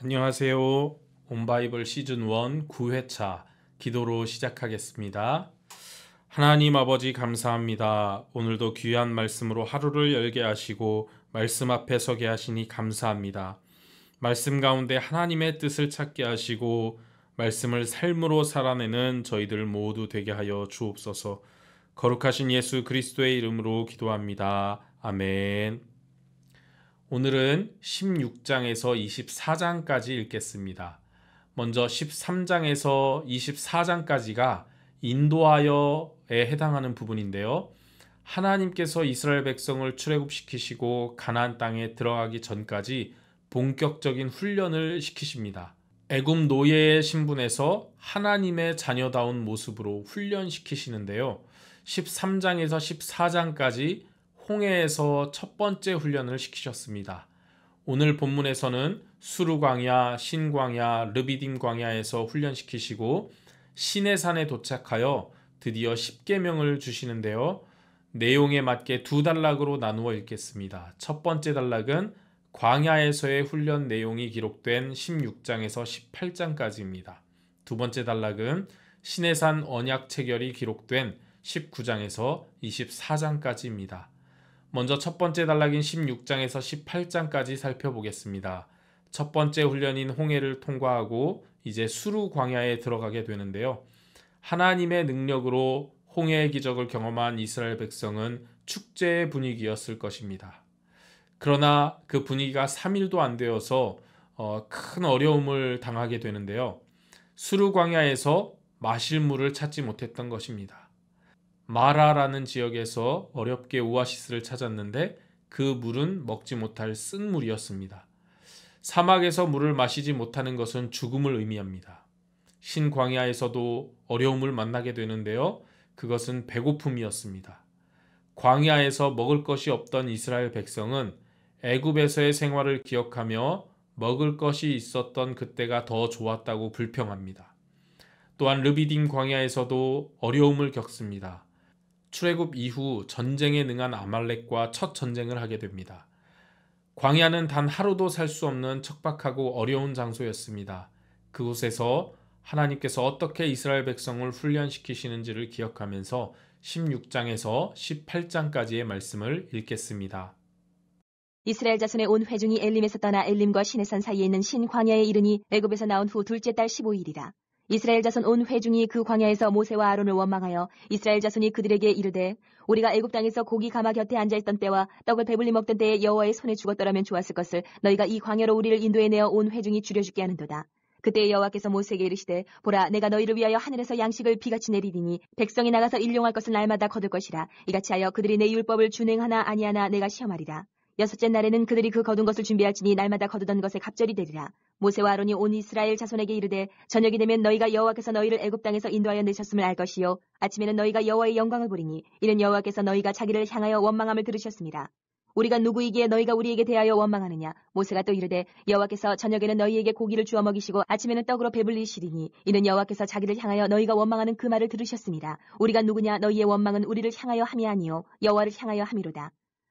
안녕하세요. 온바이블 시즌 1 9회차 기도로 시작하겠습니다. 하나님 아버지 감사합니다. 오늘도 귀한 말씀으로 하루를 열게 하시고 말씀 앞에 서게 하시니 감사합니다. 말씀 가운데 하나님의 뜻을 찾게 하시고 말씀을 삶으로 살아내는 저희들 모두 되게 하여 주옵소서. 거룩하신 예수 그리스도의 이름으로 기도합니다. 아멘. 오늘은 16장에서 24장까지 읽겠습니다. 먼저 13장에서 24장까지가 인도하여에 해당하는 부분인데요. 하나님께서 이스라엘 백성을 출애굽시키시고 가나안 땅에 들어가기 전까지 본격적인 훈련을 시키십니다. 애굽 노예의 신분에서 하나님의 자녀다운 모습으로 훈련시키시는데요. 13장에서 14장까지 홍해에서 첫 번째 훈련을 시키셨습니다. 오늘 본문에서는 수르 광야, 신 광야, 르비딤 광야에서 훈련시키시고 시내산에 도착하여 드디어 십계명을 주시는데요. 내용에 맞게 두 단락으로 나누어 읽겠습니다. 첫 번째 단락은 광야에서의 훈련 내용이 기록된 16장에서 18장까지입니다. 두 번째 단락은 시내산 언약 체결이 기록된 19장에서 24장까지입니다. 먼저 첫 번째 단락인 16장에서 18장까지 살펴보겠습니다. 첫 번째 훈련인 홍해를 통과하고 이제 수르 광야에 들어가게 되는데요. 하나님의 능력으로 홍해의 기적을 경험한 이스라엘 백성은 축제의 분위기였을 것입니다. 그러나 그 분위기가 3일도 안 되어서 큰 어려움을 당하게 되는데요. 수르 광야에서 마실 물을 찾지 못했던 것입니다. 마라라는 지역에서 어렵게 오아시스를 찾았는데 그 물은 먹지 못할 쓴 물이었습니다. 사막에서 물을 마시지 못하는 것은 죽음을 의미합니다. 신광야에서도 어려움을 만나게 되는데요. 그것은 배고픔이었습니다. 광야에서 먹을 것이 없던 이스라엘 백성은 애굽에서의 생활을 기억하며 먹을 것이 있었던 그때가 더 좋았다고 불평합니다. 또한 르비딤 광야에서도 어려움을 겪습니다. 출애굽 이후 전쟁에 능한 아말렉과 첫 전쟁을 하게 됩니다. 광야는 단 하루도 살 수 없는 척박하고 어려운 장소였습니다. 그곳에서 하나님께서 어떻게 이스라엘 백성을 훈련시키시는지를 기억하면서 16장에서 18장까지의 말씀을 읽겠습니다. 이스라엘 자손의 온 회중이 엘림에서 떠나 엘림과 시내산 사이에 있는 신광야에 이르니 애굽에서 나온 후 둘째 달 15일이라. 이스라엘 자손 온 회중이 그 광야에서 모세와 아론을 원망하여 이스라엘 자손이 그들에게 이르되 우리가 애굽 땅에서 고기 가마 곁에 앉아있던 때와 떡을 배불리 먹던 때에 여호와의 손에 죽었더라면 좋았을 것을 너희가 이 광야로 우리를 인도해내어 온 회중이 줄여죽게 하는도다. 그때 여호와께서 모세에게 이르시되 보라 내가 너희를 위하여 하늘에서 양식을 비같이 내리리니 백성이 나가서 일용할 것을 날마다 거둘 것이라. 이같이 하여 그들이 내 율법을 준행하나 아니하나 내가 시험하리라. 여섯째 날에는 그들이 그 거둔 것을 준비할지니 날마다 거두던 것에 갑절이 되리라. 모세와 아론이 온 이스라엘 자손에게 이르되 저녁이 되면 너희가 여호와께서 너희를 애굽 땅에서 인도하여 내셨음을 알 것이요 아침에는 너희가 여호와의 영광을 보리니 이는 여호와께서 너희가 자기를 향하여 원망함을 들으셨습니다. 우리가 누구이기에 너희가 우리에게 대하여 원망하느냐. 모세가 또 이르되 여호와께서 저녁에는 너희에게 고기를 주어 먹이시고 아침에는 떡으로 배불리시리니 이는 여호와께서 자기를 향하여 너희가 원망하는 그 말을 들으셨습니다. 우리가 누구냐. 너희의 원망은 우리를 향하여 함이 아니요 여호와를 향하여 함이로다.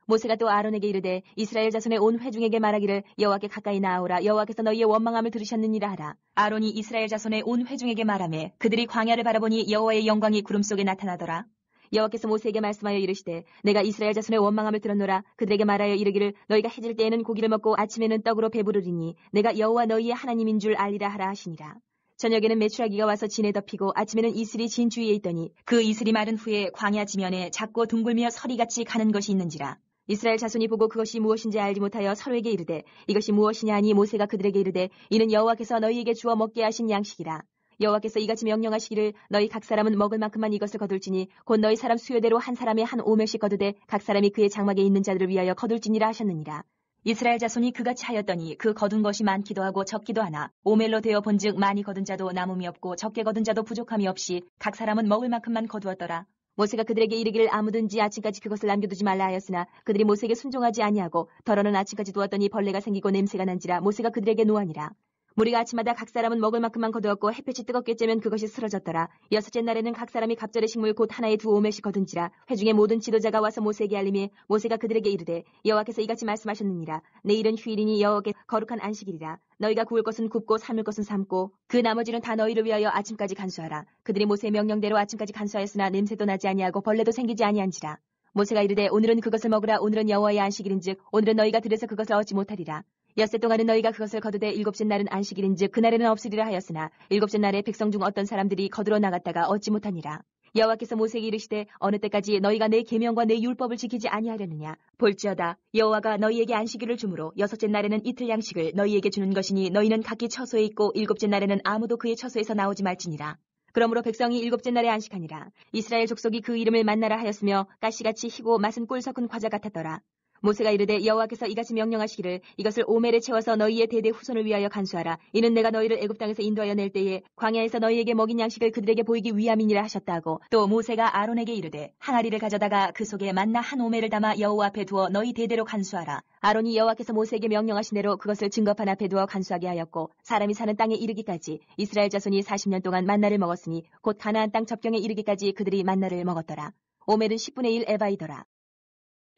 모세가 또 아론에게 이르되 이스라엘 자손의 온 회중에게 말하기를 여호와께 가까이 나아오라. 여호와께서 너희의 원망함을 들으셨느니라 하라. 아론이 이스라엘 자손의 온 회중에게 말하매 그들이 광야를 바라보니 여호와의 영광이 구름 속에 나타나더라. 여호와께서 모세에게 말씀하여 이르시되 내가 이스라엘 자손의 원망함을 들었노라. 그들에게 말하여 이르기를 너희가 해질 때에는 고기를 먹고 아침에는 떡으로 배부르리니 내가 여호와 너희의 하나님인 줄 알리라 하라 하시니라. 저녁에는 메추라기가 와서 진에 덮이고 아침에는 이슬이 진 주위에 있더니 그 이슬이 마른 후에 광야 지면에 작고 둥글며 서리같이 가는 것이 있는지라. 이스라엘 자손이 보고 그것이 무엇인지 알지 못하여 서로에게 이르되 이것이 무엇이냐 하니 모세가 그들에게 이르되 이는 여호와께서 너희에게 주어 먹게 하신 양식이라. 여호와께서 이같이 명령하시기를 너희 각 사람은 먹을 만큼만 이것을 거둘지니 곧 너희 사람 수요대로 한 사람에 한 오멜씩 거두되 각 사람이 그의 장막에 있는 자들을 위하여 거둘지니라 하셨느니라. 이스라엘 자손이 그같이 하였더니 그 거둔 것이 많기도 하고 적기도 하나 오멜로 되어 본즉 많이 거둔 자도 남음이 없고 적게 거둔 자도 부족함이 없이 각 사람은 먹을 만큼만 거두었더라. 모세가 그들에게 이르기를 아무든지 아침까지 그것을 남겨두지 말라 하였으나 그들이 모세에게 순종하지 아니하고 더러는 아침까지 두었더니 벌레가 생기고 냄새가 난지라 모세가 그들에게 노하니라. 무리가 아침마다 각 사람은 먹을 만큼만 거두었고 햇볕이 뜨겁게 쬐면 그것이 쓰러졌더라. 여섯째 날에는 각 사람이 갑절의 식물 곧 하나에 2오멜씩 거둔지라. 회중의 모든 지도자가 와서 모세에게 알림해 모세가 그들에게 이르되 여호와께서 이같이 말씀하셨느니라. 내일은 휴일이니 여호와께 거룩한 안식일이라. 너희가 구울 것은 굽고 삶을 것은 삶고 그 나머지는 다 너희를 위하여 아침까지 간수하라. 그들이 모세의 명령대로 아침까지 간수하였으나 냄새도 나지 아니하고 벌레도 생기지 아니한지라. 모세가 이르되 오늘은 그것을 먹으라. 오늘은 여호와의 안식일인즉 오늘은 너희가 들에서 그것을 얻지 못하리라. 엿새 동안은 너희가 그것을 거두되 일곱째 날은 안식일인즉 그날에는 없으리라 하였으나 일곱째 날에 백성 중 어떤 사람들이 거두러 나갔다가 얻지 못하니라. 여호와께서 모세에게 이르시되 어느 때까지 너희가 내 계명과 내 율법을 지키지 아니하려느냐. 볼지어다 여호와가 너희에게 안식일을 주므로 여섯째 날에는 이틀 양식을 너희에게 주는 것이니 너희는 각기 처소에 있고 일곱째 날에는 아무도 그의 처소에서 나오지 말지니라. 그러므로 백성이 일곱째 날에 안식하니라. 이스라엘 족속이 그 이름을 만나라 하였으며 가시같이 희고 맛은 꿀 섞은 과자 같았더라. 모세가 이르되 여호와께서 이같이 명령하시기를 이것을 오멜에 채워서 너희의 대대 후손을 위하여 간수하라. 이는 내가 너희를 애굽 땅에서 인도하여 낼 때에 광야에서 너희에게 먹인 양식을 그들에게 보이기 위함이니라 하셨다 하고 또 모세가 아론에게 이르되 항아리를 가져다가 그 속에 만나 한 오멜을 담아 여호와 앞에 두어 너희 대대로 간수하라. 아론이 여호와께서 모세에게 명령하신 대로 그것을 증거판 앞에 두어 간수하게 하였고 사람이 사는 땅에 이르기까지 이스라엘 자손이 40년 동안 만나를 먹었으니 곧 가나안 땅 접경에 이르기까지 그들이 만나를 먹었더라. 오멜은 10분의 1 에바이더라.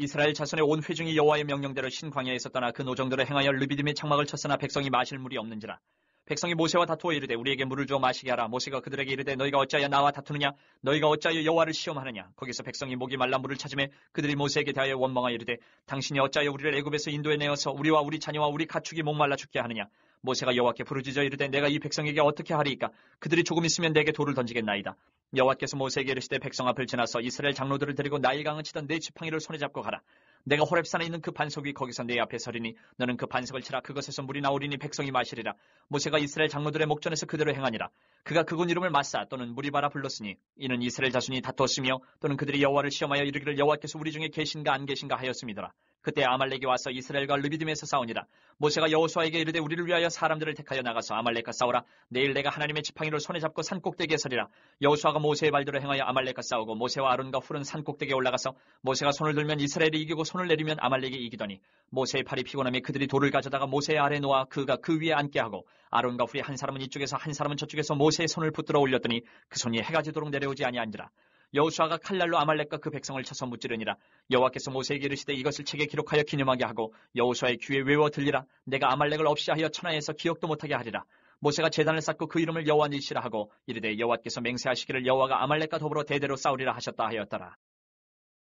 이스라엘 자손의 온 회중이 여호와의 명령대로 신광야에서 떠나 그 노정대로 행하여 르비딤의 장막을 쳤으나 백성이 마실 물이 없는지라. 백성이 모세와 다투어 이르되 우리에게 물을 주어 마시게 하라. 모세가 그들에게 이르되 너희가 어찌하여 나와 다투느냐. 너희가 어찌하여 여호와를 시험하느냐. 거기서 백성이 목이 말라 물을 찾으매 그들이 모세에게 대하여 원망하여 이르되 당신이 어찌하여 우리를 애굽에서 인도해 내어서 우리와 우리 자녀와 우리 가축이 목말라 죽게 하느냐. 모세가 여호와께 부르짖어 이르되 내가 이 백성에게 어떻게 하리이까. 그들이 조금 있으면 내게 돌을 던지겠나이다. 여호와께서 모세에게 이르시되 백성 앞을 지나서 이스라엘 장로들을 데리고 나일강을 치던 네 지팡이를 손에 잡고 가라. 내가 호렙산에 있는 그 반석 위 거기서 내 앞에 서리니 너는 그 반석을 치라. 그것에서 물이 나오리니 백성이 마시리라. 모세가 이스라엘 장로들의 목전에서 그대로 행하니라. 그가 그곳 이름을 마사 또는 무리바라 불렀으니 이는 이스라엘 자손이 다투었으며 또는 그들이 여호와를 시험하여 이르기를 여호와께서 우리 중에 계신가 안 계신가 하였음이더라. 그때 아말렉이 와서 이스라엘과 르비딤에서 싸우니라. 모세가 여호수아에게 이르되 우리를 위하여 사람들을 택하여 나가서 아말렉과 싸우라. 내일 내가 하나님의 지팡이를 손에 잡고 산꼭대기에 서리라. 여호수아가 모세의 발대로 행하여 아말렉과 싸우고 모세와 아론과 훌은 산꼭대기에 올라가서 모세가 손을 들면 이스라엘이 이기고 손을 내리면 아말렉이 이기더니 모세의 팔이 피곤함에 그들이 돌을 가져다가 모세의 아래 놓아 그가 그 위에 앉게 하고 아론과 훌이 한 사람은 이쪽에서 한 사람은 저쪽에서 모세의 손을 붙들어 올렸더니 그 손이 해가 지도록 내려오지 아니한지라. 여호수아가 칼날로 아말렉과 그 백성을 쳐서 무찌르니라. 여호와께서 모세에게 이르시되 이것을 책에 기록하여 기념하게 하고 여호수아의 귀에 외워 들리라. 내가 아말렉을 없이 하여 천하에서 기억도 못하게 하리라. 모세가 제단을 쌓고 그 이름을 여호와 니시라 하고 이르되 여호와께서 맹세하시기를 여호와가 아말렉과 더불어 대대로 싸우리라 하셨다 하였더라.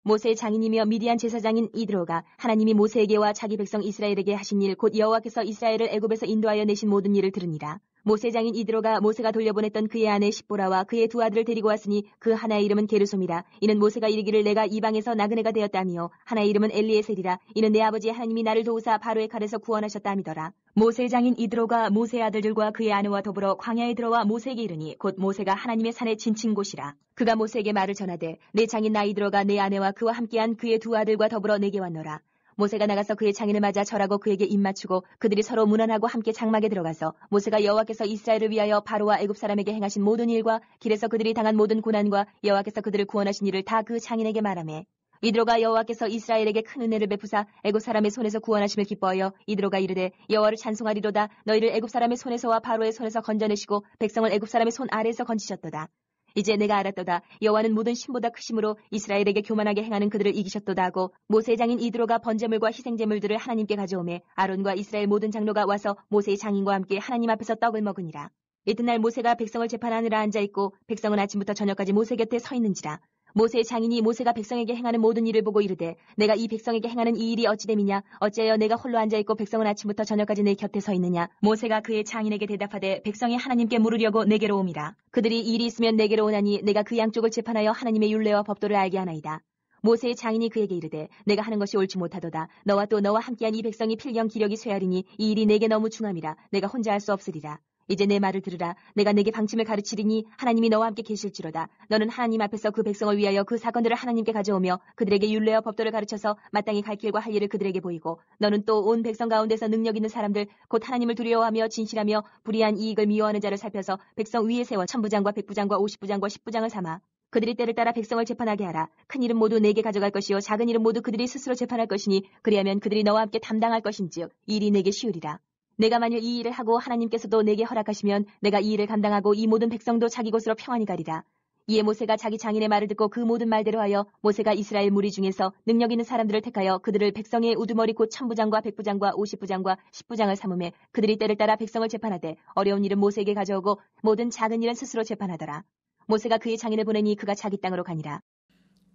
모세의 장인이며 미디안 제사장인 이드로가 하나님이 모세에게와 자기 백성 이스라엘에게 하신 일 곧 여호와께서 이스라엘을 애굽에서 인도하여 내신 모든 일을 들으니라. 모세 장인 이드로가 모세가 돌려보냈던 그의 아내 십보라와 그의 두 아들을 데리고 왔으니 그 하나의 이름은 게르솜이라. 이는 모세가 이르기를 내가 이방에서 나그네가 되었다며 하나의 이름은 엘리에셀이라. 이는 내 아버지 하나님이 나를 도우사 바로의 칼에서 구원하셨다 함이더라. 모세 장인 이드로가 모세의 아들들과 그의 아내와 더불어 광야에 들어와 모세에게 이르니 곧 모세가 하나님의 산에 진친 곳이라. 그가 모세에게 말을 전하되 내 장인 나 이드로가 내 아내와 그와 함께한 그의 두 아들과 더불어 내게 왔노라. 모세가 나가서 그의 장인을 맞아 절하고 그에게 입맞추고 그들이 서로 문안하고 함께 장막에 들어가서 모세가 여호와께서 이스라엘을 위하여 바로와 애굽 사람에게 행하신 모든 일과 길에서 그들이 당한 모든 고난과 여호와께서 그들을 구원하신 일을 다 그 장인에게 말하매 이드로가 여호와께서 이스라엘에게 큰 은혜를 베푸사 애굽 사람의 손에서 구원하심을 기뻐하여 이드로가 이르되 여호와를 찬송하리로다. 너희를 애굽 사람의 손에서와 바로의 손에서 건져내시고 백성을 애굽 사람의 손 아래에서 건지셨도다. 이제 내가 알았도다. 여호와는 모든 신보다 크심으로 이스라엘에게 교만하게 행하는 그들을 이기셨도다 하고 모세의 장인 이드로가 번제물과 희생제물들을 하나님께 가져오매 아론과 이스라엘 모든 장로가 와서 모세의 장인과 함께 하나님 앞에서 떡을 먹으니라. 이튿날 모세가 백성을 재판하느라 앉아있고 백성은 아침부터 저녁까지 모세 곁에 서 있는지라. 모세의 장인이 모세가 백성에게 행하는 모든 일을 보고 이르되 내가 이 백성에게 행하는 이 일이 어찌됨이냐. 어찌하여 내가 홀로 앉아있고 백성은 아침부터 저녁까지 내 곁에 서 있느냐. 모세가 그의 장인에게 대답하되 백성이 하나님께 물으려고 내게로 옴이라. 그들이 일이 있으면 내게로 오나니 내가 그 양쪽을 재판하여 하나님의 율례와 법도를 알게 하나이다. 모세의 장인이 그에게 이르되 내가 하는 것이 옳지 못하도다. 너와 또 너와 함께한 이 백성이 필경 기력이 쇠하리니 이 일이 내게 너무 중함이라. 내가 혼자 할 수 없으리라. 이제 내 말을 들으라. 내가 내게 방침을 가르치리니 하나님이 너와 함께 계실지로다. 너는 하나님 앞에서 그 백성을 위하여 그 사건들을 하나님께 가져오며 그들에게 율례와 법도를 가르쳐서 마땅히 갈 길과 할 일을 그들에게 보이고 너는 또 온 백성 가운데서 능력 있는 사람들 곧 하나님을 두려워하며 진실하며 불의한 이익을 미워하는 자를 살펴서 백성 위에 세워 천부장과 백부장과 50부장과 10부장을 삼아 그들이 때를 따라 백성을 재판하게 하라. 큰 일은 모두 내게 가져갈 것이요 작은 일은 모두 그들이 스스로 재판할 것이니 그리하면 그들이 너와 함께 담당할 것인즉 일이 내게 쉬우리라. 내가 만일 이 일을 하고 하나님께서도 내게 허락하시면 내가 이 일을 감당하고 이 모든 백성도 자기 곳으로 평안히 가리라. 이에 모세가 자기 장인의 말을 듣고 그 모든 말대로 하여 모세가 이스라엘 무리 중에서 능력 있는 사람들을 택하여 그들을 백성의 우두머리 곧 천부장과 백부장과 50부장과 10부장을 삼음해 그들이 때를 따라 백성을 재판하되 어려운 일은 모세에게 가져오고 모든 작은 일은 스스로 재판하더라. 모세가 그의 장인을 보내니 그가 자기 땅으로 가니라.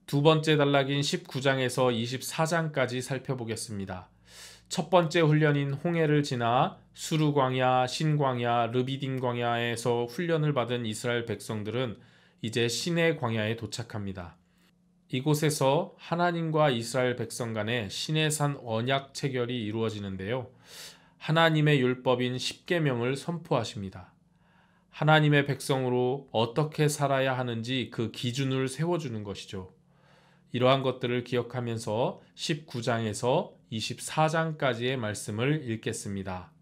두 번째 단락인 19장에서 24장까지 살펴보겠습니다. 첫 번째 훈련인 홍해를 지나 수르 광야, 신 광야, 르비딤 광야에서 훈련을 받은 이스라엘 백성들은 이제 시내 광야에 도착합니다. 이곳에서 하나님과 이스라엘 백성 간의 시내산 언약 체결이 이루어지는데요. 하나님의 율법인 십계명을 선포하십니다. 하나님의 백성으로 어떻게 살아야 하는지 그 기준을 세워주는 것이죠. 이러한 것들을 기억하면서 19장에서 24장까지의 말씀을 읽겠습니다.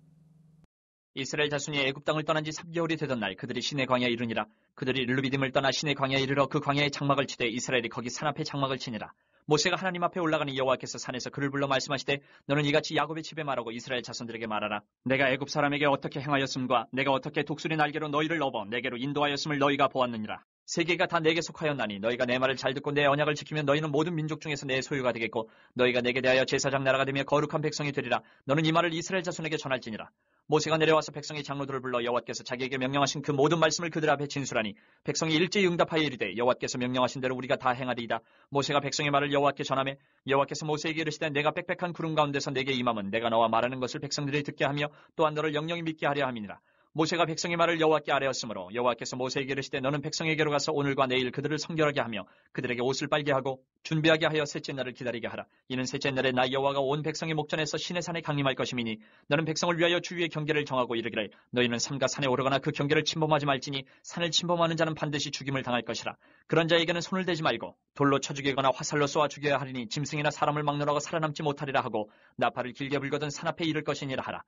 이스라엘 자손이 애굽 땅을 떠난 지 3개월이 되던 날 그들이 시내 광야에 이르니라. 그들이 르비딤을 떠나 시내 광야에 이르러 그 광야에 장막을 치되 이스라엘이 거기 산 앞에 장막을 치니라. 모세가 하나님 앞에 올라가니 여호와께서 산에서 그를 불러 말씀하시되 너는 이같이 야곱의 집에 말하고 이스라엘 자손들에게 말하라. 내가 애굽 사람에게 어떻게 행하였음과 내가 어떻게 독수리 날개로 너희를 업어 내게로 인도하였음을 너희가 보았느니라. 세계가 다 내게 속하였나니 너희가 내 말을 잘 듣고 내 언약을 지키면 너희는 모든 민족 중에서 내 소유가 되겠고 너희가 내게 대하여 제사장 나라가 되며 거룩한 백성이 되리라. 너는 이 말을 이스라엘 자손에게 전할지니라. 모세가 내려와서 백성의 장로들을 불러 여호와께서 자기에게 명령하신 그 모든 말씀을 그들 앞에 진술하니 백성이 일제히 응답하여 이르되 여호와께서 명령하신 대로 우리가 다 행하리이다. 모세가 백성의 말을 여호와께 전하매 여호와께서 모세에게 이르시되 내가 빽빽한 구름 가운데서 내게 임함은 내가 너와 말하는 것을 백성들이 듣게 하며 또한 너를 영영히 믿게 하려 함이니라. 모세가 백성의 말을 여호와께 아뢰었으므로 여호와께서 모세에게 이르시되 너는 백성에게로 가서 오늘과 내일 그들을 성결하게 하며 그들에게 옷을 빨게 하고 준비하게 하여 셋째 날을 기다리게 하라. 이는 셋째 날에 나 여호와가 온 백성의 목전에서 시내 산에 강림할 것임이니 너는 백성을 위하여 주위의 경계를 정하고 이르기를 너희는 삼가 산에 오르거나 그 경계를 침범하지 말지니 산을 침범하는 자는 반드시 죽임을 당할 것이라. 그런 자에게는 손을 대지 말고 돌로 쳐 죽이거나 화살로 쏘아 죽여야 하리니 짐승이나 사람을 막느라고 살아남지 못하리라 하고 나팔을 길게 불거든 산 앞에 이를 것이니라 하라.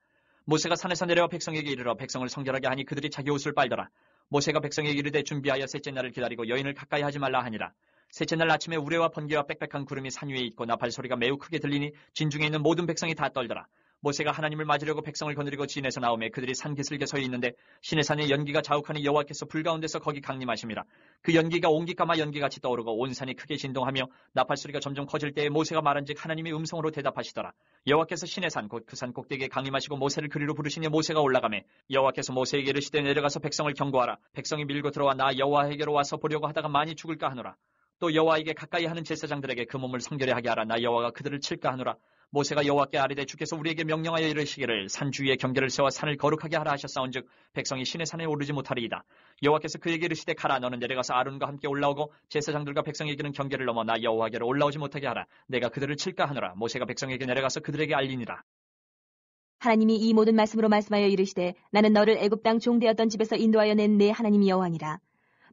모세가 산에서 내려와 백성에게 이르러 백성을 성결하게 하니 그들이 자기 옷을 빨더라. 모세가 백성에게 이르되 준비하여 셋째 날을 기다리고 여인을 가까이 하지 말라 하니라. 셋째 날 아침에 우레와 번개와 빽빽한 구름이 산 위에 있고 나팔 소리가 매우 크게 들리니 진중에 있는 모든 백성이 다 떨더라. 모세가 하나님을 맞으려고 백성을 거느리고 진에서 나오매 그들이 산 기슭에 서 있는데 시내산에 연기가 자욱하니 여호와께서 불 가운데서 거기 강림하심이라. 그 연기가 옹기까마 연기같이 떠오르고 온 산이 크게 진동하며 나팔 소리가 점점 커질 때에 모세가 말한즉 하나님이 음성으로 대답하시더라. 여호와께서 시내산 곧 그 산 꼭대기에 강림하시고 모세를 그리로 부르시니 모세가 올라가매 여호와께서 모세에게 이르시되 내려가서 백성을 경고하라. 백성이 밀고 들어와 나 여호와에게로 와서 보려고 하다가 많이 죽을까 하노라. 또 여호와에게 가까이 하는 제사장들에게 그 몸을 성결히 하게 하라. 나 여호와가 그들을 칠까 하노라. 모세가 여호와께 아뢰되 주께서 우리에게 명령하여 이르시기를 산 주위에 경계를 세워 산을 거룩하게 하라 하셨사온즉 백성이 시내 산에 오르지 못하리이다. 여호와께서 그에게 이르시되 가라. 너는 내려가서 아론과 함께 올라오고 제사장들과 백성에게는 경계를 넘어 나 여호와께로 올라오지 못하게 하라. 내가 그들을 칠까 하노라. 모세가 백성에게 내려가서 그들에게 알리니라. 하나님이 이 모든 말씀으로 말씀하여 이르시되 나는 너를 애굽 땅 종되었던 집에서 인도하여 낸 내 하나님이 여호와니라.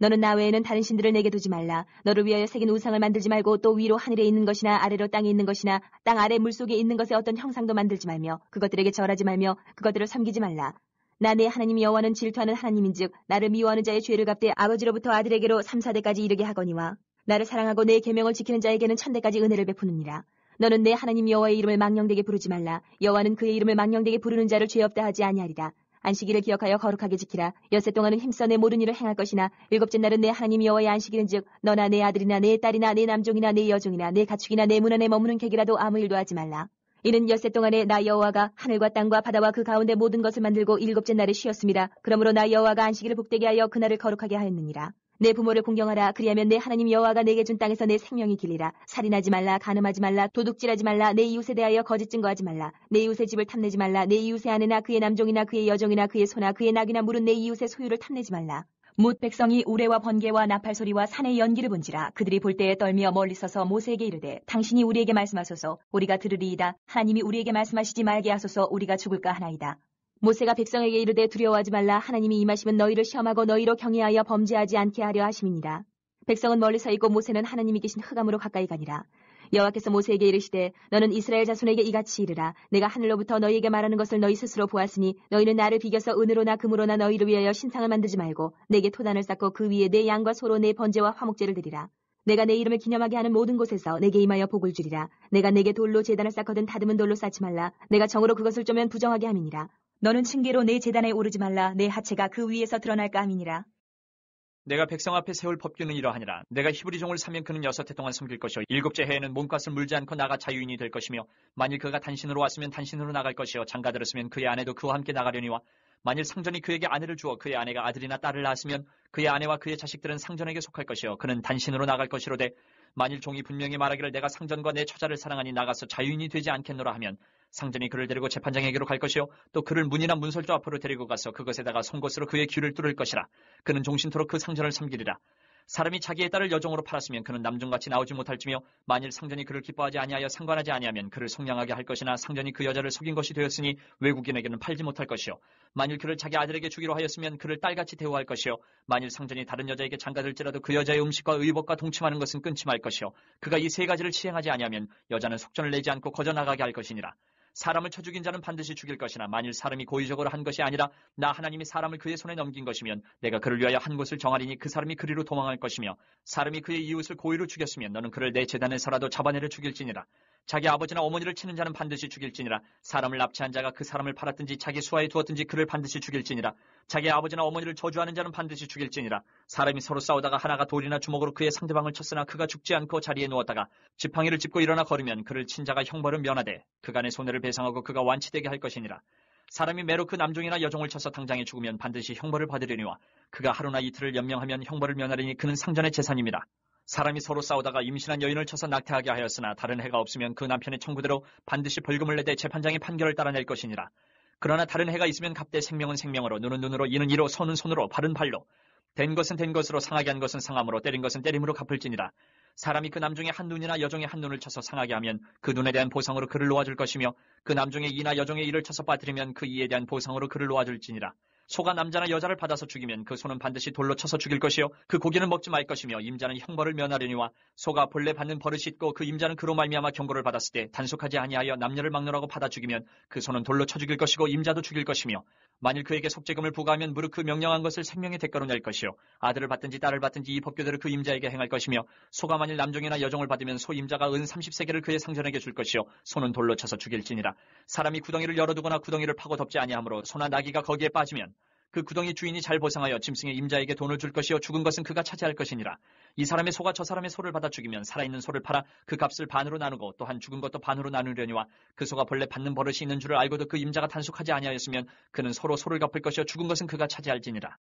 너는 나 외에는 다른 신들을 내게 두지 말라. 너를 위하여 새긴 우상을 만들지 말고 또 위로 하늘에 있는 것이나 아래로 땅에 있는 것이나 땅 아래 물속에 있는 것의 어떤 형상도 만들지 말며 그것들에게 절하지 말며 그것들을 섬기지 말라. 나 내 하나님 여호와는 질투하는 하나님인즉 나를 미워하는 자의 죄를 갚되 아버지로부터 아들에게로 3, 4대까지 이르게 하거니와 나를 사랑하고 내 계명을 지키는 자에게는 1000대까지 은혜를 베푸느니라. 너는 내 하나님 여호와의 이름을 망령되게 부르지 말라. 여호와는 그의 이름을 망령되게 부르는 자를 죄 없다 하지 아니하리라. 안식일을 기억하여 거룩하게 지키라. 엿새 동안은 힘써 내 모든 일을 행할 것이나 일곱째 날은 내 하나님 여호와의 안식일은즉 너나 내 아들이나 내 딸이나 내 남종이나 내 여종이나 내 가축이나 내 문 안에 머무는 객이라도 아무 일도 하지 말라. 이는 엿새 동안에 나 여호와가 하늘과 땅과 바다와 그 가운데 모든 것을 만들고 일곱째 날에 쉬었음이라. 그러므로 나 여호와가 안식일을 복되게 하여 그날을 거룩하게 하였느니라. 내 부모를 공경하라. 그리하면 내 하나님 여호와가 내게 준 땅에서 내 생명이 길리라. 살인하지 말라. 간음하지 말라. 도둑질하지 말라. 내 이웃에 대하여 거짓 증거하지 말라. 내 이웃의 집을 탐내지 말라. 내 이웃의 아내나 그의 남종이나 그의 여종이나 그의 소나 그의 낙이나 물은 내 이웃의 소유를 탐내지 말라. 뭇 백성이 우레와 번개와 나팔 소리와 산의 연기를 본지라. 그들이 볼 때에 떨며 멀리 서서 모세에게 이르되 당신이 우리에게 말씀하소서. 우리가 들으리이다. 하나님이 우리에게 말씀하시지 말게 하소서. 우리가 죽을까 하나이다. 모세가 백성에게 이르되 두려워하지 말라. 하나님이 임하시면 너희를 시험하고 너희로 경외하여 범죄하지 않게 하려 하심이니라. 백성은 멀리 서 있고 모세는 하나님이 계신 흑암으로 가까이 가니라. 여호와께서 모세에게 이르시되 너는 이스라엘 자손에게 이같이 이르라. 내가 하늘로부터 너희에게 말하는 것을 너희 스스로 보았으니 너희는 나를 비겨서 은으로나 금으로나 너희를 위하여 신상을 만들지 말고 내게 토단을 쌓고 그 위에 내 양과 소로 내 번제와 화목제를 드리라. 내가 내 이름을 기념하게 하는 모든 곳에서 내게 임하여 복을 주리라. 내가 내게 돌로 제단을 쌓거든 다듬은 돌로 쌓지 말라. 내가 정으로 그것을 쪼면 부정하게 함이니라. 너는 층계로 내 제단에 오르지 말라. 내 하체가 그 위에서 드러날까 함이니라. 내가 백성 앞에 세울 법규는 이러하니라. 내가 히브리 종을 사면 그는 6해 동안 섬길 것이요 7째 해에는 몸값을 물지 않고 나가 자유인이 될 것이며 만일 그가 단신으로 왔으면 단신으로 나갈 것이요 장가들었으면 그의 아내도 그와 함께 나가려니와 만일 상전이 그에게 아내를 주어 그의 아내가 아들이나 딸을 낳았으면 그의 아내와 그의 자식들은 상전에게 속할 것이요 그는 단신으로 나갈 것이로되 만일 종이 분명히 말하기를 내가 상전과 내 처자를 사랑하니 나가서 자유인이 되지 않겠노라 하면 상전이 그를 데리고 재판장에게로 갈 것이요 또 그를 문이나 문설주 앞으로 데리고 가서 그것에다가 송곳으로 그의 귀를 뚫을 것이라. 그는 종신토록 그 상전을 섬기리라. 사람이 자기의 딸을 여종으로 팔았으면 그는 남종같이 나오지 못할지며 만일 상전이 그를 기뻐하지 아니하여 상관하지 아니하면 그를 속량하게 할 것이나 상전이 그 여자를 속인 것이 되었으니 외국인에게는 팔지 못할 것이요 만일 그를 자기 아들에게 주기로 하였으면 그를 딸같이 대우할 것이요 만일 상전이 다른 여자에게 장가들지라도 그 여자의 음식과 의복과 동침하는 것은 끊지 말 것이요 그가 이 3가지를 시행하지 아니하면 여자는 속전을 내지 않고 거저 나가게 할 것이니라. 사람을 쳐 죽인 자는 반드시 죽일 것이나 만일 사람이 고의적으로 한 것이 아니라 나 하나님이 사람을 그의 손에 넘긴 것이면 내가 그를 위하여 한 곳을 정하리니 그 사람이 그리로 도망할 것이며 사람이 그의 이웃을 고의로 죽였으면 너는 그를 내 제단에서라도 잡아내려 죽일지니라. 자기 아버지나 어머니를 치는 자는 반드시 죽일지니라. 사람을 납치한 자가 그 사람을 팔았든지 자기 수하에 두었든지 그를 반드시 죽일지니라. 자기 아버지나 어머니를 저주하는 자는 반드시 죽일지니라. 사람이 서로 싸우다가 하나가 돌이나 주먹으로 그의 상대방을 쳤으나 그가 죽지 않고 자리에 누웠다가 지팡이를 짚고 일어나 걸으면 그를 친 자가 형벌을 면하되 그간의 손해를 배상하고 그가 완치되게 할 것이니라. 사람이 매로 그 남종이나 여종을 쳐서 당장에 죽으면 반드시 형벌을 받으려니와 그가 하루나 이틀을 연명하면 형벌을 면하리니 그는 상전의 재산입니다. 사람이 서로 싸우다가 임신한 여인을 쳐서 낙태하게 하였으나 다른 해가 없으면 그 남편의 청구대로 반드시 벌금을 내되 재판장의 판결을 따라낼 것이니라. 그러나 다른 해가 있으면 값대 생명은 생명으로 눈은 눈으로 이는 이로 손은 손으로 발은 발로 된 것은 된 것으로 상하게 한 것은 상함으로 때린 것은 때림으로 갚을지니라. 사람이 그 남종의 한 눈이나 여종의 한 눈을 쳐서 상하게 하면 그 눈에 대한 보상으로 그를 놓아줄 것이며 그 남종의 이나 여종의 이를 쳐서 빠뜨리면 그 이에 대한 보상으로 그를 놓아줄지니라. 소가 남자나 여자를 받아서 죽이면 그 소는 반드시 돌로 쳐서 죽일 것이요 그 고기는 먹지 말 것이며 임자는 형벌을 면하려니와 소가 본래 받는 버릇이 있고 그 임자는 그로 말미암아 경고를 받았을 때 단속하지 아니하여 남녀를 막론하고 받아 죽이면 그 소는 돌로 쳐 죽일 것이고 임자도 죽일 것이며 만일 그에게 속죄금을 부과하면 무릇 그 명령한 것을 생명의 대가로 낼 것이요 아들을 받든지 딸을 받든지 이 법규대로 그 임자에게 행할 것이며 소가 만일 남종이나 여종을 받으면 소 임자가 은 30세겔을 그의 상전에게 줄 것이요 소는 돌로 쳐서 죽일지니라. 사람이 구덩이를 열어두거나 구덩이를 파고 덮지 아니하므로 소나 나귀가 거기에 빠지면 그 구덩이 주인이 잘 보상하여 짐승의 임자에게 돈을 줄 것이요 죽은 것은 그가 차지할 것이니라. 이 사람의 소가 저 사람의 소를 받아 죽이면 살아있는 소를 팔아 그 값을 반으로 나누고 또한 죽은 것도 반으로 나누려니와 그 소가 본래 받는 버릇이 있는 줄을 알고도 그 임자가 단속하지 아니하였으면 그는 서로 소를 갚을 것이요 죽은 것은 그가 차지할지니라.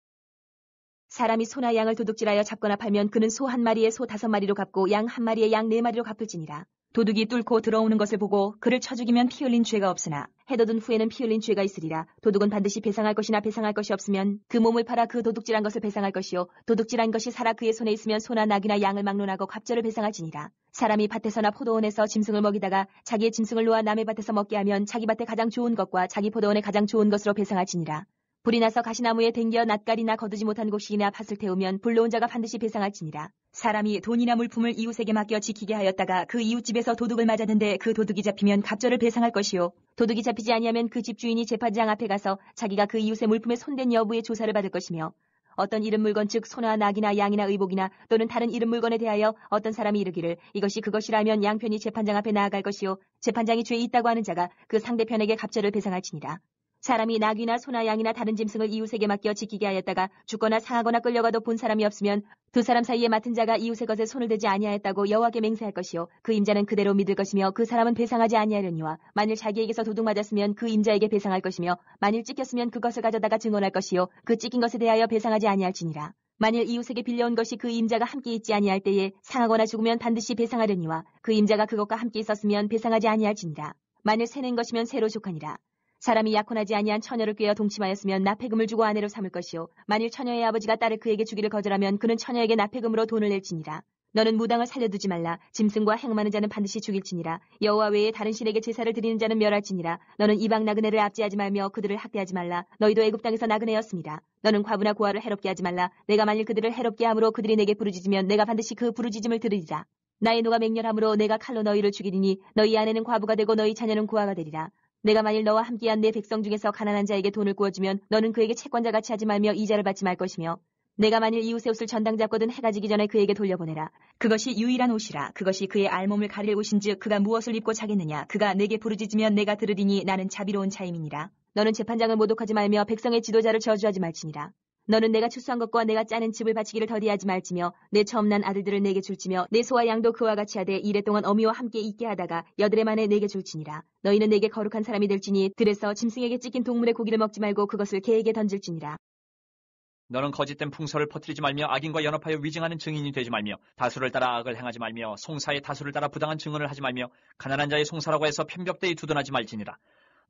사람이 소나 양을 도둑질하여 잡거나 팔면 그는 소 1마리에 소 5마리로 갚고 양 1마리에 양 4마리로 갚을지니라. 도둑이 뚫고 들어오는 것을 보고 그를 쳐 죽이면 피 흘린 죄가 없으나 해돋은 후에는 피 흘린 죄가 있으리라. 도둑은 반드시 배상할 것이나 배상할 것이 없으면 그 몸을 팔아 그 도둑질한 것을 배상할 것이요 도둑질한 것이 살아 그의 손에 있으면 소나 낙이나 양을 막론하고 갑절을 배상할지니라. 사람이 밭에서나 포도원에서 짐승을 먹이다가 자기의 짐승을 놓아 남의 밭에서 먹게 하면 자기 밭에 가장 좋은 것과 자기 포도원에 가장 좋은 것으로 배상할지니라. 불이 나서 가시나무에 댕겨 낫가리나 거두지 못한 곡식이나 밭을 태우면 불러온 자가 반드시 배상할지니라. 사람이 돈이나 물품을 이웃에게 맡겨 지키게 하였다가 그 이웃집에서 도둑을 맞았는데 그 도둑이 잡히면 갑절을 배상할 것이요 도둑이 잡히지 아니하면 그 집주인이 재판장 앞에 가서 자기가 그 이웃의 물품에 손댄 여부의 조사를 받을 것이며 어떤 이른 물건 즉 소나 낙이나 양이나 의복이나 또는 다른 이른 물건에 대하여 어떤 사람이 이르기를 이것이 그것이라면 양편이 재판장 앞에 나아갈 것이요 재판장이 죄 있다고 하는 자가 그 상대편에게 갑절을 배상할지니라. 사람이 낙이나 소나 양이나 다른 짐승을 이웃에게 맡겨 지키게 하였다가 죽거나 상하거나 끌려가도 본 사람이 없으면 두 사람 사이에 맡은 자가 이웃의 것에 손을 대지 아니하였다고 여호와께 맹세할 것이요 그 임자는 그대로 믿을 것이며 그 사람은 배상하지 아니하려니와 만일 자기에게서 도둑 맞았으면 그 임자에게 배상할 것이며 만일 찢겼으면 그것을 가져다가 증언할 것이요 그 찢긴 것에 대하여 배상하지 아니할지니라. 만일 이웃에게 빌려온 것이 그 임자가 함께 있지 아니할 때에 상하거나 죽으면 반드시 배상하려니와 그 임자가 그것과 함께 있었으면 배상하지 아니할지니라. 만일 새낸 것이면 새로 족하니라. 사람이 약혼하지 아니한 처녀를 꾀어 동침하였으면 납폐금을 주고 아내로 삼을 것이요 만일 처녀의 아버지가 딸을 그에게 주기를 거절하면 그는 처녀에게 납폐금으로 돈을 낼지니라. 너는 무당을 살려두지 말라. 짐승과 행하는 자는 반드시 죽일지니라. 여호와 외에 다른 신에게 제사를 드리는 자는 멸할지니라. 너는 이방 나그네를 압제하지 말며 그들을 학대하지 말라. 너희도 애굽 땅에서 나그네였습니다. 너는 과부나 고아를 해롭게 하지 말라. 내가 만일 그들을 해롭게 함으로 그들이 내게 부르짖으면 내가 반드시 그 부르짖음을 들으리라. 나의 노가 맹렬함으로 내가 칼로 너희를 죽이리니 너희 아내는 과부가 되고 너희 자녀는 고아가 되리라. 내가 만일 너와 함께한 내 백성 중에서 가난한 자에게 돈을 구워주면 너는 그에게 채권자같이 하지 말며 이자를 받지 말 것이며 내가 만일 이웃의 옷을 전당 잡거든 해가 지기 전에 그에게 돌려보내라. 그것이 유일한 옷이라. 그것이 그의 알몸을 가릴 옷인즉 그가 무엇을 입고 자겠느냐. 그가 내게 부르짖으면 내가 들으리니 나는 자비로운 자임이니라. 너는 재판장을 모독하지 말며 백성의 지도자를 저주하지 말지니라. 너는 내가 추수한 것과 내가 짜는 집을 바치기를 더디하지 말지며 내 처음 난 아들들을 내게 줄지며 내 소와 양도 그와 같이 하되 이랫동안 어미와 함께 있게 하다가 여드레 만에 내게 줄지니라. 너희는 내게 거룩한 사람이 될지니 들에서 짐승에게 찢긴 동물의 고기를 먹지 말고 그것을 개에게 던질지니라. 너는 거짓된 풍설을 퍼뜨리지 말며 악인과 연합하여 위증하는 증인이 되지 말며 다수를 따라 악을 행하지 말며 송사의 다수를 따라 부당한 증언을 하지 말며 가난한 자의 송사라고 해서 편벽되이 두둔하지 말지니라.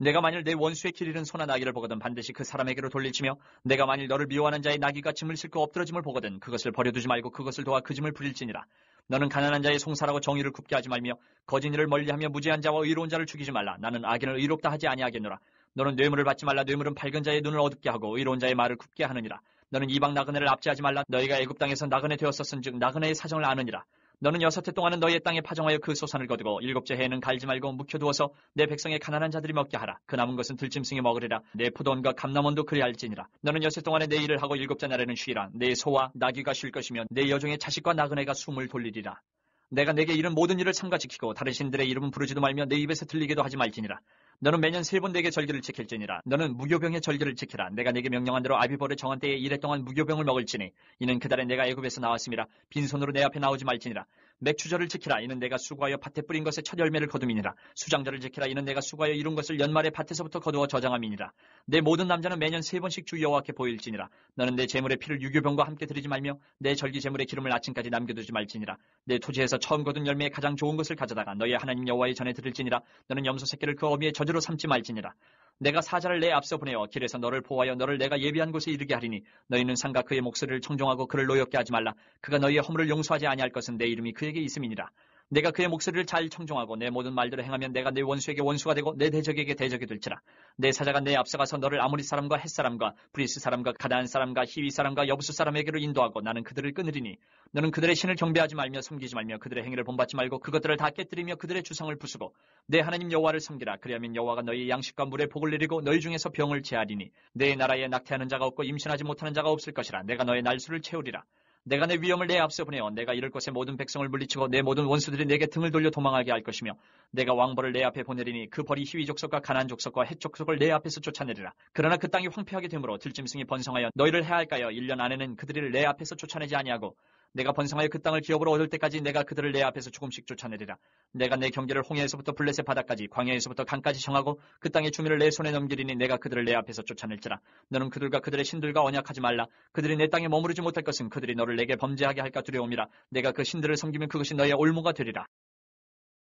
내가 만일 내 원수의 길 잃은 소나 나귀를 보거든 반드시 그 사람에게로 돌릴지며 내가 만일 너를 미워하는 자의 나귀가 짐을 싣고 엎드러짐을 보거든 그것을 버려두지 말고 그것을 도와 그 짐을 부릴지니라. 너는 가난한 자의 송사라고 정의를 굽게 하지 말며 거짓 일을 멀리하며 무죄한 자와 의로운 자를 죽이지 말라. 나는 악인을 의롭다 하지 아니하겠노라. 너는 뇌물을 받지 말라. 뇌물은 밝은 자의 눈을 어둡게 하고 의로운 자의 말을 굽게 하느니라. 너는 이방 나그네를 압제하지 말라. 너희가 애굽 땅에서 나그네 되었었은즉 나그네의 사정을 아느니라. 너는 6해 동안은 너희의 땅에 파종하여 그 소산을 거두고 7째 해에는 갈지 말고 묵혀두어서 내 백성의 가난한 자들이 먹게 하라. 그 남은 것은 들짐승이 먹으리라. 내 포도원과 감람원도 그리할지니라. 너는 6해 동안에 내 일을 하고 7째 날에는 쉬라. 내 소와 나귀가 쉴 것이며 내 여종의 자식과 나그네가 숨을 돌리리라. 내가 내게 이른 모든 일을 삼가지키고 다른 신들의 이름은 부르지도 말며 내 입에서 들리게도 하지 말지니라. 너는 매년 3번 내게 절기를 지킬지니라. 너는 무교병의 절기를 지키라. 내가 내게 명령한 대로 아비벌의 정한 때에 1해 동안 무교병을 먹을지니 이는 그달에 내가 애굽에서 나왔음이라. 빈손으로 내 앞에 나오지 말지니라. 맥추절을 지키라. 이는 내가 수고하여 밭에 뿌린 것의 첫 열매를 거둠이니라. 수장절을 지키라. 이는 내가 수고하여 이룬 것을 연말에 밭에서부터 거두어 저장함이니라. 내 모든 남자는 매년 3번씩 주 여호와께 보일지니라. 너는 내 제물의 피를 유교병과 함께 드리지 말며 내 절기 제물의 기름을 아침까지 남겨두지 말지니라. 내 토지에서 처음 거둔 열매의 가장 좋은 것을 가져다가 너의 하나님 여호와의 전에 드릴지니라. 너는 염소 새끼를 그 어미의 저주로 삼지 말지니라. 내가 사자를 내 앞서 보내어 길에서 너를 보호하여 너를 내가 예비한 곳에 이르게 하리니 너희는 상가 그의 목소리를 청종하고 그를 노엽게 하지 말라. 그가 너희의 허물을 용서하지 아니할 것은 내 이름이 그에게 있음이니라. 내가 그의 목소리를 잘 청종하고 내 모든 말대로 행하면 내가 내 원수에게 원수가 되고 내 대적에게 대적이 될지라. 내 사자가 내 앞서가서 너를 아모리 사람과 헷 사람과 브리스 사람과 가다안 사람과 히위 사람과 여부수 사람에게로 인도하고 나는 그들을 끊으리니 너는 그들의 신을 경배하지 말며 섬기지 말며 그들의 행위를 본받지 말고 그것들을 다 깨뜨리며 그들의 주성을 부수고 내 하나님 여호와를 섬기라. 그리하면 여호와가 너희의 양식과 물에 복을 내리고 너희 중에서 병을 제하리니 내 나라에 낙태하는 자가 없고 임신하지 못하는 자가 없을 것이라. 내가 너의 날수를 채우리라. 내가 내 위엄을 내 앞서 보내어 내가 이를 곳의 모든 백성을 물리치고 내 모든 원수들이 내게 등을 돌려 도망하게 할 것이며 내가 왕벌을 내 앞에 보내리니 그 벌이 히위 족속과 가나안 족속과 헷 족속을 내 앞에서 쫓아내리라. 그러나 그 땅이 황폐하게 되므로 들짐승이 번성하여 너희를 해할까여 1년 안에는 그들을 내 앞에서 쫓아내지 아니하고 내가 번성하여 그 땅을 기업으로 얻을 때까지 내가 그들을 내 앞에서 조금씩 쫓아내리라. 내가 내 경계를 홍해에서부터 블레셋 바다까지 광야에서부터 강까지 정하고 그 땅의 주민을 내 손에 넘기리니 내가 그들을 내 앞에서 쫓아낼지라. 너는 그들과 그들의 신들과 언약하지 말라. 그들이 내 땅에 머무르지 못할 것은 그들이 너를 내게 범죄하게 할까 두려움이라. 내가 그 신들을 섬기면 그것이 너의 올무가 되리라.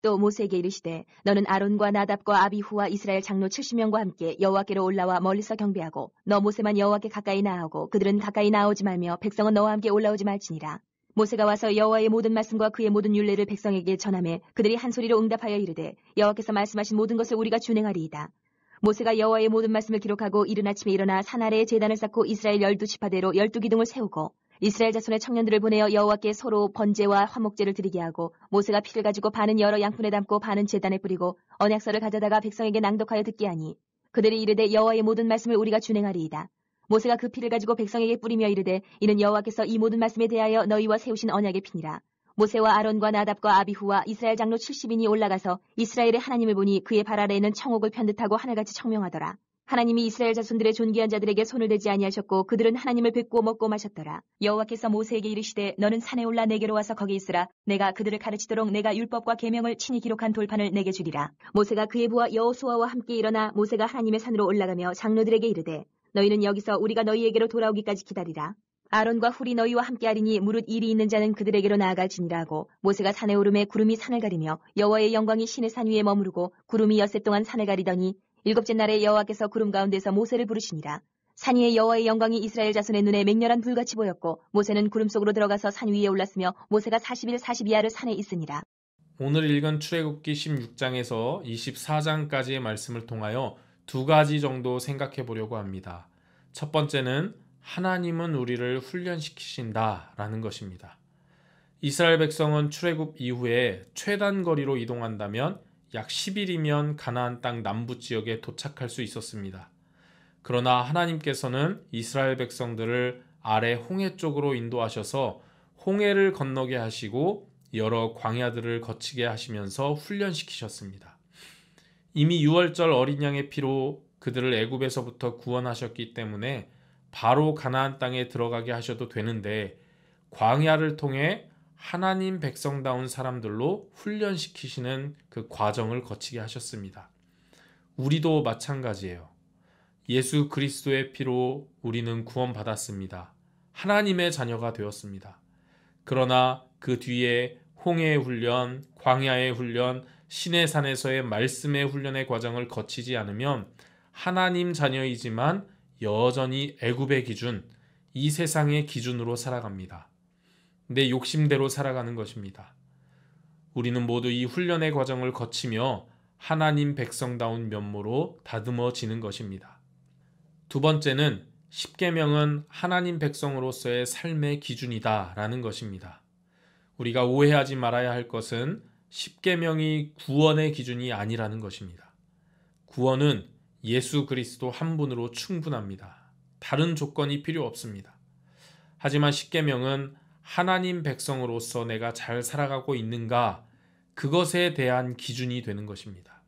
또 모세에게 이르시되 너는 아론과 나답과 아비후와 이스라엘 장로 70명과 함께 여호와께로 올라와 멀리서 경배하고 너 모세만 여호와께 가까이 나아오고 그들은 가까이 나오지 말며 백성은 너와 함께 올라오지 말지니라. 모세가 와서 여호와의 모든 말씀과 그의 모든 율례를 백성에게 전하매 그들이 한 소리로 응답하여 이르되 여호와께서 말씀하신 모든 것을 우리가 준행하리이다. 모세가 여호와의 모든 말씀을 기록하고 이른 아침에 일어나 산 아래에 제단을 쌓고 이스라엘 12지파대로 12기둥을 세우고 이스라엘 자손의 청년들을 보내어 여호와께 서로 번제와 화목제를 드리게 하고 모세가 피를 가지고 반은 여러 양푼에 담고 반은 제단에 뿌리고 언약서를 가져다가 백성에게 낭독하여 듣게 하니 그들이 이르되 여호와의 모든 말씀을 우리가 준행하리이다. 모세가 그 피를 가지고 백성에게 뿌리며 이르되 이는 여호와께서 이 모든 말씀에 대하여 너희와 세우신 언약의 피니라. 모세와 아론과 나답과 아비후와 이스라엘 장로 70인이 올라가서 이스라엘의 하나님을 보니 그의 발 아래에는 청옥을 편듯하고 하늘같이 청명하더라. 하나님이 이스라엘 자손들의 존귀한 자들에게 손을 대지 아니하셨고 그들은 하나님을 뵙고 먹고 마셨더라. 여호와께서 모세에게 이르시되 너는 산에 올라 내게로 와서 거기 있으라. 내가 그들을 가르치도록 내가 율법과 계명을 친히 기록한 돌판을 내게 주리라. 모세가 그의 부하 여호수아와 함께 일어나 모세가 하나님의 산으로 올라가며 장로들에게 이르되 너희는 여기서 우리가 너희에게로 돌아오기까지 기다리라. 아론과 훌이 너희와 함께하리니 무릇 일이 있는 자는 그들에게로 나아갈지니라 하고 모세가 산에 오르매 구름이 산을 가리며 여호와의 영광이 신의 산 위에 머무르고 구름이 엿새 동안 산을 가리더니 7째 날에 여호와께서 구름 가운데서 모세를 부르시니라. 산 위에 여호와의 영광이 이스라엘 자손의 눈에 맹렬한 불같이 보였고 모세는 구름 속으로 들어가서 산 위에 올랐으며 모세가 40일 42야를 산에 있으니라. 오늘 읽은 출애굽기 16장에서 24장까지의 말씀을 통하여 2가지 정도 생각해 보려고 합니다. 첫 번째는 하나님은 우리를 훈련시키신다라는 것입니다. 이스라엘 백성은 출애굽 이후에 최단거리로 이동한다면 약 10일이면 가나안 땅 남부 지역에 도착할 수 있었습니다. 그러나 하나님께서는 이스라엘 백성들을 아래 홍해 쪽으로 인도하셔서 홍해를 건너게 하시고 여러 광야들을 거치게 하시면서 훈련시키셨습니다. 이미 유월절 어린 양의 피로 그들을 애굽에서부터 구원하셨기 때문에 바로 가나안 땅에 들어가게 하셔도 되는데 광야를 통해 하나님 백성다운 사람들로 훈련시키시는 그 과정을 거치게 하셨습니다. 우리도 마찬가지예요. 예수 그리스도의 피로 우리는 구원받았습니다. 하나님의 자녀가 되었습니다. 그러나 그 뒤에 홍해의 훈련, 광야의 훈련, 시내산에서의 말씀의 훈련의 과정을 거치지 않으면 하나님 자녀이지만 여전히 애굽의 기준, 이 세상의 기준으로 살아갑니다. 내 욕심대로 살아가는 것입니다. 우리는 모두 이 훈련의 과정을 거치며 하나님 백성다운 면모로 다듬어지는 것입니다. 두 번째는 십계명은 하나님 백성으로서의 삶의 기준이다라는 것입니다. 우리가 오해하지 말아야 할 것은 십계명이 구원의 기준이 아니라는 것입니다. 구원은 예수 그리스도 한 분으로 충분합니다. 다른 조건이 필요 없습니다. 하지만 십계명은 하나님 백성으로서 내가 잘 살아가고 있는가, 그것에 대한 기준이 되는 것입니다.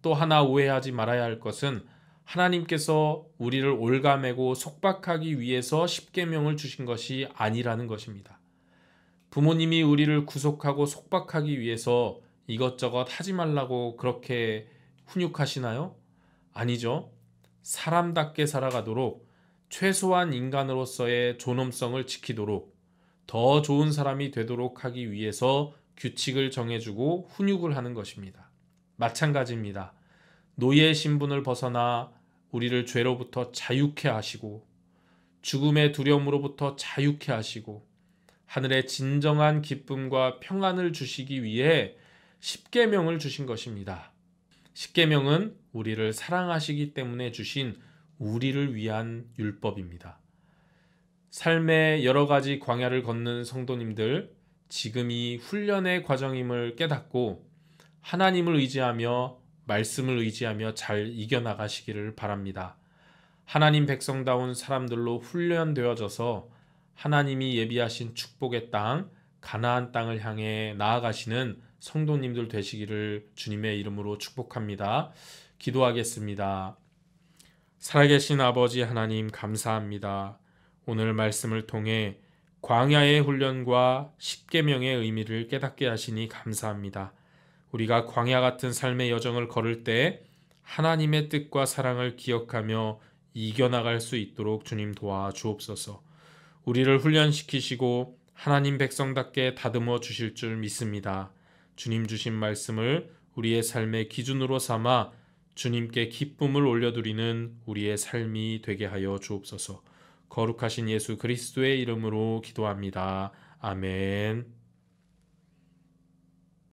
또 하나 오해하지 말아야 할 것은 하나님께서 우리를 올가매고 속박하기 위해서 십계명을 주신 것이 아니라는 것입니다. 부모님이 우리를 구속하고 속박하기 위해서 이것저것 하지 말라고 그렇게 훈육하시나요? 아니죠. 사람답게 살아가도록, 최소한 인간으로서의 존엄성을 지키도록, 더 좋은 사람이 되도록 하기 위해서 규칙을 정해주고 훈육을 하는 것입니다. 마찬가지입니다. 노예 신분을 벗어나 우리를 죄로부터 자유케 하시고 죽음의 두려움으로부터 자유케 하시고 하늘의 진정한 기쁨과 평안을 주시기 위해 십계명을 주신 것입니다. 십계명은 우리를 사랑하시기 때문에 주신 우리를 위한 율법입니다. 삶의 여러 가지 광야를 걷는 성도님들, 지금 이 훈련의 과정임을 깨닫고 하나님을 의지하며 말씀을 의지하며 잘 이겨나가시기를 바랍니다. 하나님 백성다운 사람들로 훈련되어져서 하나님이 예비하신 축복의 땅, 가나안 땅을 향해 나아가시는 성도님들 되시기를 주님의 이름으로 축복합니다. 기도하겠습니다. 살아계신 아버지 하나님, 감사합니다. 오늘 말씀을 통해 광야의 훈련과 십계명의 의미를 깨닫게 하시니 감사합니다. 우리가 광야 같은 삶의 여정을 걸을 때 하나님의 뜻과 사랑을 기억하며 이겨나갈 수 있도록 주님 도와주옵소서. 우리를 훈련시키시고 하나님 백성답게 다듬어 주실 줄 믿습니다. 주님 주신 말씀을 우리의 삶의 기준으로 삼아 주님께 기쁨을 올려드리는 우리의 삶이 되게 하여 주옵소서. 거룩하신 예수 그리스도의 이름으로 기도합니다. 아멘.